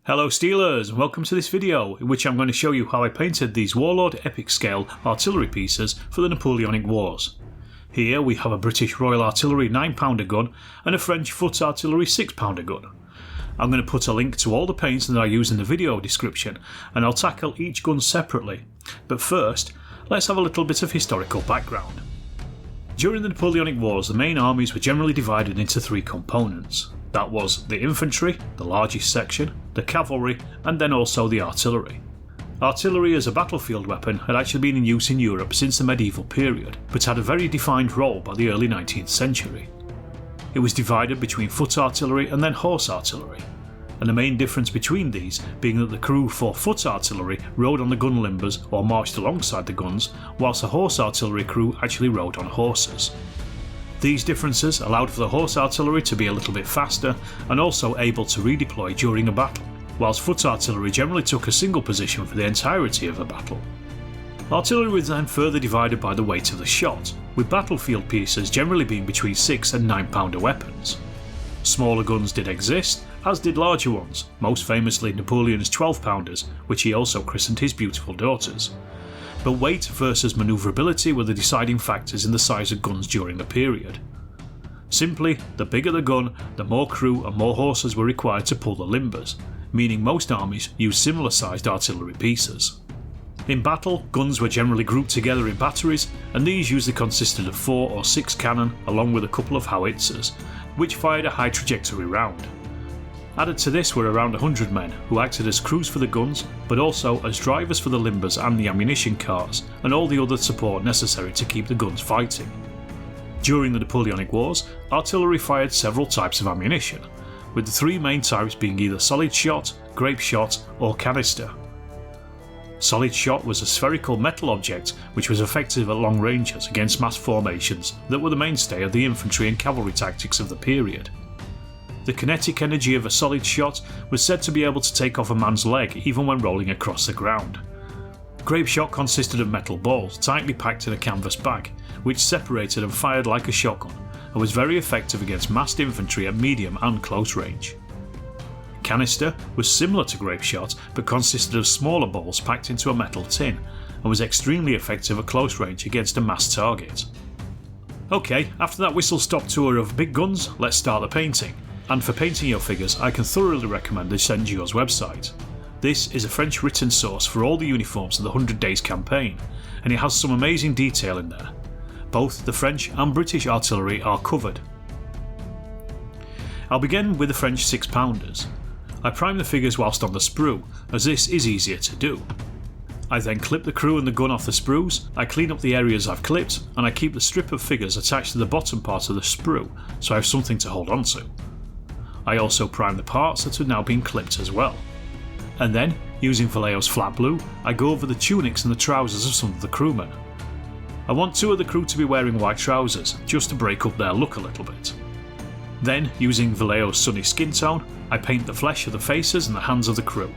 Hello Steelers, and welcome to this video in which I'm going to show you how I painted these Warlord epic scale artillery pieces for the Napoleonic Wars. Here we have a British Royal Artillery 9-pounder gun and a French Foot Artillery 6-pounder gun. I'm going to put a link to all the paints that I use in the video description, and I'll tackle each gun separately. But first, let's have a little bit of historical background. During the Napoleonic Wars, the main armies were generally divided into three components. That was the infantry, the largest section, the cavalry, and then also the artillery. Artillery as a battlefield weapon had actually been in use in Europe since the medieval period, but had a very defined role by the early 19th century. It was divided between foot artillery and then horse artillery, and the main difference between these being that the crew for foot artillery rode on the gun limbers or marched alongside the guns, whilst the horse artillery crew actually rode on horses. These differences allowed for the horse artillery to be a little bit faster and also able to redeploy during a battle, whilst foot artillery generally took a single position for the entirety of a battle. Artillery was then further divided by the weight of the shot, with battlefield pieces generally being between 6 and 9-pounder weapons. Smaller guns did exist, as did larger ones, most famously Napoleon's 12-pounders, which he also christened his beautiful daughters. But weight versus manoeuvrability were the deciding factors in the size of guns during the period. Simply, the bigger the gun, the more crew and more horses were required to pull the limbers, meaning most armies used similar sized artillery pieces. In battle, guns were generally grouped together in batteries, and these usually consisted of 4 or 6 cannon along with a couple of howitzers, which fired a high trajectory round. Added to this were around 100 men who acted as crews for the guns, but also as drivers for the limbers and the ammunition carts, and all the other support necessary to keep the guns fighting. During the Napoleonic Wars, artillery fired several types of ammunition, with the three main types being either solid shot, grape shot, or canister. Solid shot was a spherical metal object which was effective at long ranges against mass formations that were the mainstay of the infantry and cavalry tactics of the period. The kinetic energy of a solid shot was said to be able to take off a man's leg even when rolling across the ground. Grape shot consisted of metal balls tightly packed in a canvas bag, which separated and fired like a shotgun, and was very effective against massed infantry at medium and close range. Canister was similar to grape shot, but consisted of smaller balls packed into a metal tin, and was extremely effective at close range against a massed target. Okay, after that whistle-stop tour of big guns, let's start the painting. And for painting your figures, I can thoroughly recommend the Saint-Gio's website. This is a French written source for all the uniforms of the 100 Days campaign, and it has some amazing detail in there. Both the French and British artillery are covered. I'll begin with the French 6-pounders. I prime the figures whilst on the sprue, as this is easier to do. I then clip the crew and the gun off the sprues, I clean up the areas I've clipped, and I keep the strip of figures attached to the bottom part of the sprue, so I have something to hold on to. I also prime the parts that have now been clipped as well. And then, using Vallejo's flat blue, I go over the tunics and the trousers of some of the crewmen. I want 2 of the crew to be wearing white trousers, just to break up their look a little bit. Then, using Vallejo's sunny skin tone, I paint the flesh of the faces and the hands of the crew.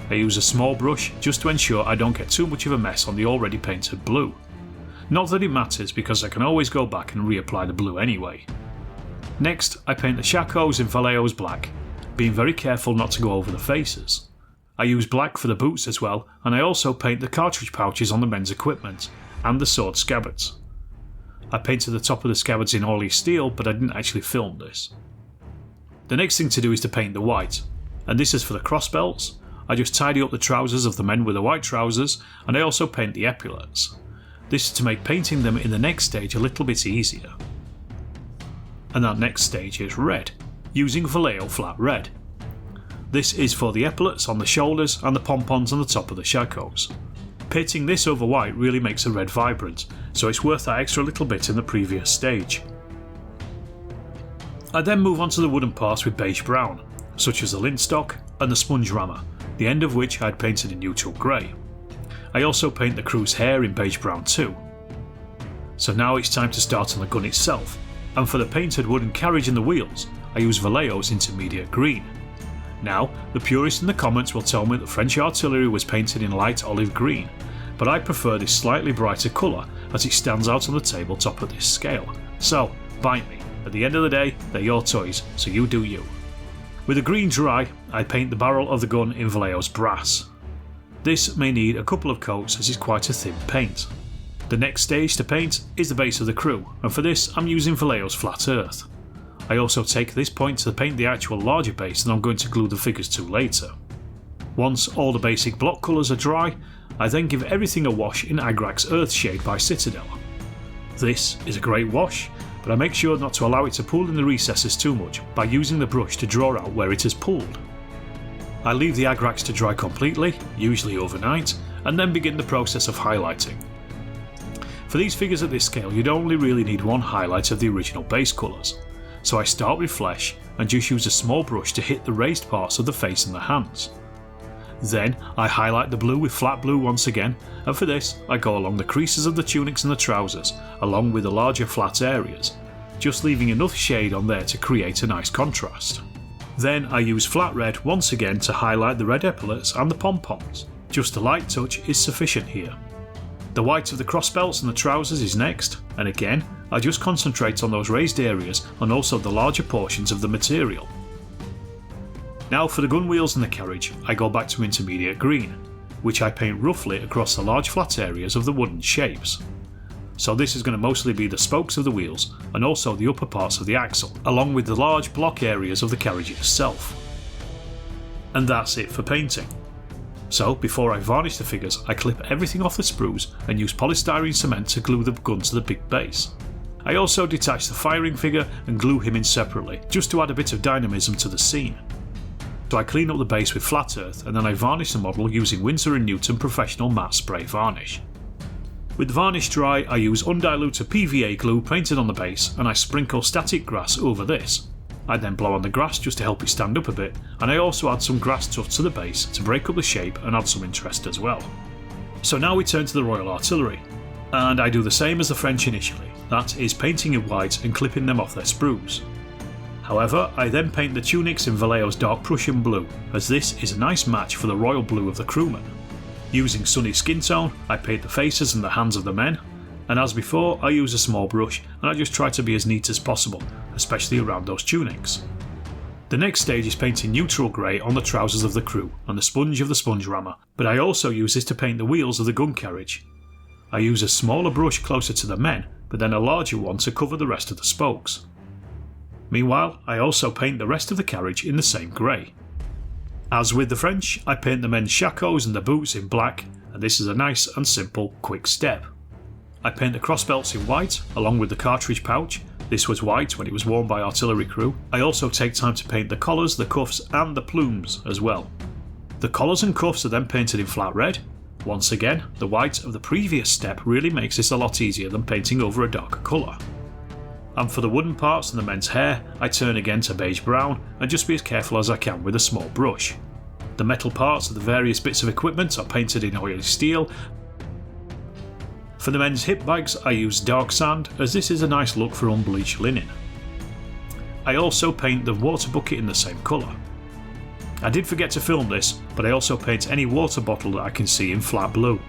I use a small brush just to ensure I don't get too much of a mess on the already painted blue. Not that it matters, because I can always go back and reapply the blue anyway. Next, I paint the shakos in Vallejo's black, being very careful not to go over the faces. I use black for the boots as well, and I also paint the cartridge pouches on the men's equipment, and the sword scabbards. I painted the top of the scabbards in Orly steel, but I didn't actually film this. The next thing to do is to paint the white, and this is for the crossbelts. I just tidy up the trousers of the men with the white trousers, and I also paint the epaulets. This is to make painting them in the next stage a little bit easier. And that next stage is red, using Vallejo flat red. This is for the epaulets on the shoulders and the pompons on the top of the shakos. Painting this over white really makes the red vibrant, so it's worth that extra little bit in the previous stage. I then move on to the wooden parts with beige brown, such as the lintstock and the sponge rammer, the end of which I had painted in neutral grey. I also paint the crew's hair in beige brown too. So now it's time to start on the gun itself, and for the painted wooden carriage and the wheels, I use Vallejo's intermediate green. Now, the purists in the comments will tell me that French artillery was painted in light olive green, but I prefer this slightly brighter colour as it stands out on the tabletop at this scale. So, bite me. At the end of the day, they're your toys, so you do you. With the green dry, I paint the barrel of the gun in Vallejo's brass. This may need a couple of coats as it's quite a thin paint. The next stage to paint is the base of the crew, and for this I'm using Vallejo's flat earth. I also take this point to paint the actual larger base that I'm going to glue the figures to later. Once all the basic block colours are dry, I then give everything a wash in Agrax Earth shade by Citadel. This is a great wash, but I make sure not to allow it to pool in the recesses too much by using the brush to draw out where it has pooled. I leave the Agrax to dry completely, usually overnight, and then begin the process of highlighting. For these figures at this scale you'd only really need one highlight of the original base colours, so I start with flesh and just use a small brush to hit the raised parts of the face and the hands. Then I highlight the blue with flat blue once again, and for this I go along the creases of the tunics and the trousers, along with the larger flat areas, just leaving enough shade on there to create a nice contrast. Then I use flat red once again to highlight the red epaulets and the pom-poms. Just a light touch is sufficient here. The white of the crossbelts and the trousers is next, and again I just concentrate on those raised areas and also the larger portions of the material. Now for the gun wheels and the carriage, I go back to intermediate green, which I paint roughly across the large flat areas of the wooden shapes. So this is going to mostly be the spokes of the wheels and also the upper parts of the axle, along with the large block areas of the carriage itself. And that's it for painting. So before I varnish the figures, I clip everything off the sprues and use polystyrene cement to glue the gun to the big base. I also detach the firing figure and glue him in separately, just to add a bit of dynamism to the scene. So I clean up the base with flat earth and then I varnish the model using Winsor & Newton professional matte spray varnish. With the varnish dry, I use undiluted PVA glue painted on the base and I sprinkle static grass over this. I then blow on the grass just to help it stand up a bit, and I also add some grass tufts to the base to break up the shape and add some interest as well. So now we turn to the Royal Artillery, and I do the same as the French initially, that is painting in white and clipping them off their sprues. However, I then paint the tunics in Vallejo's dark Prussian blue, as this is a nice match for the royal blue of the crewmen. Using sunny skin tone, I paint the faces and the hands of the men, and as before I use a small brush and I just try to be as neat as possible, especially around those tunics. The next stage is painting neutral grey on the trousers of the crew and the sponge of the sponge rammer, but I also use this to paint the wheels of the gun carriage. I use a smaller brush closer to the men, but then a larger one to cover the rest of the spokes. Meanwhile, I also paint the rest of the carriage in the same grey. As with the French, I paint the men's shakos and the boots in black, and this is a nice and simple quick step. I paint the crossbelts in white, along with the cartridge pouch. This was white when it was worn by artillery crew. I also take time to paint the collars, the cuffs and the plumes as well. The collars and cuffs are then painted in flat red. Once again, the white of the previous step really makes this a lot easier than painting over a darker colour. And for the wooden parts and the men's hair, I turn again to beige brown and just be as careful as I can with a small brush. The metal parts of the various bits of equipment are painted in oily steel. For the men's hip bags I use dark sand, as this is a nice look for unbleached linen. I also paint the water bucket in the same colour. I did forget to film this, but I also paint any water bottle that I can see in flat blue.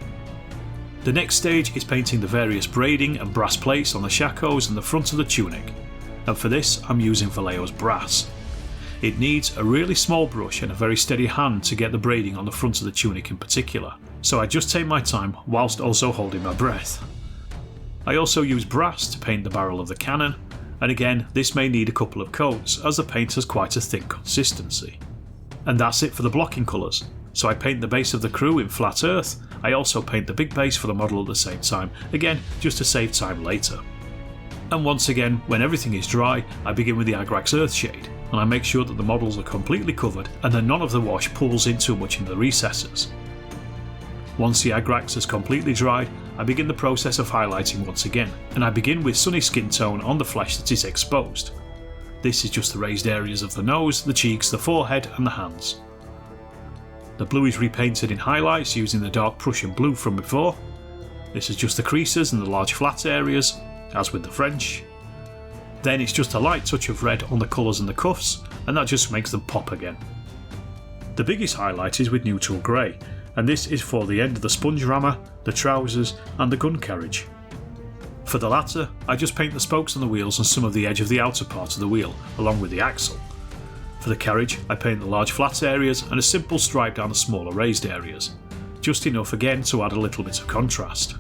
The next stage is painting the various braiding and brass plates on the shakos and the front of the tunic, and for this I'm using Vallejo's brass. It needs a really small brush and a very steady hand to get the braiding on the front of the tunic in particular, so I just take my time whilst also holding my breath. I also use brass to paint the barrel of the cannon, and again this may need a couple of coats as the paint has quite a thick consistency. And that's it for the blocking colours. So I paint the base of the crew in flat earth. I also paint the big base for the model at the same time, again just to save time later. And once again, when everything is dry, I begin with the Agrax earth shade, and I make sure that the models are completely covered and that none of the wash pulls in too much in the recesses. Once the Agrax has completely dried, I begin the process of highlighting once again, and I begin with sunny skin tone on the flesh that is exposed. This is just the raised areas of the nose, the cheeks, the forehead and the hands. The blue is repainted in highlights using the dark Prussian blue from before. This is just the creases and the large flat areas, as with the French. Then it's just a light touch of red on the colours and the cuffs, and that just makes them pop again. The biggest highlight is with neutral grey, and this is for the end of the sponge rammer, the trousers and the gun carriage. For the latter, I just paint the spokes on the wheels and some of the edge of the outer part of the wheel, along with the axle. For the carriage, I paint the large flat areas and a simple stripe down the smaller raised areas, just enough again to add a little bit of contrast.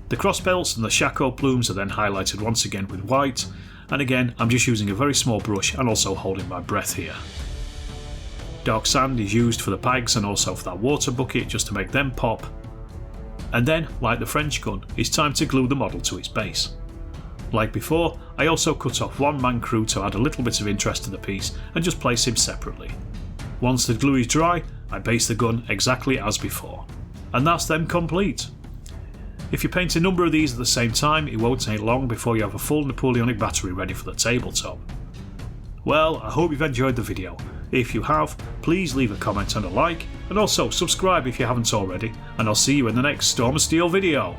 The crossbelts and the shako plumes are then highlighted once again with white, and again I'm just using a very small brush and also holding my breath here. Dark sand is used for the pegs and also for that water bucket just to make them pop. And then, like the French gun, it's time to glue the model to its base. Like before, I also cut off one man crew to add a little bit of interest to the piece and just place him separately. Once the glue is dry, I base the gun exactly as before. And that's them complete. If you paint a number of these at the same time, it won't take long before you have a full Napoleonic battery ready for the tabletop. Well, I hope you've enjoyed the video. If you have, please leave a comment and a like, and also subscribe if you haven't already, and I'll see you in the next Storm of Steel video.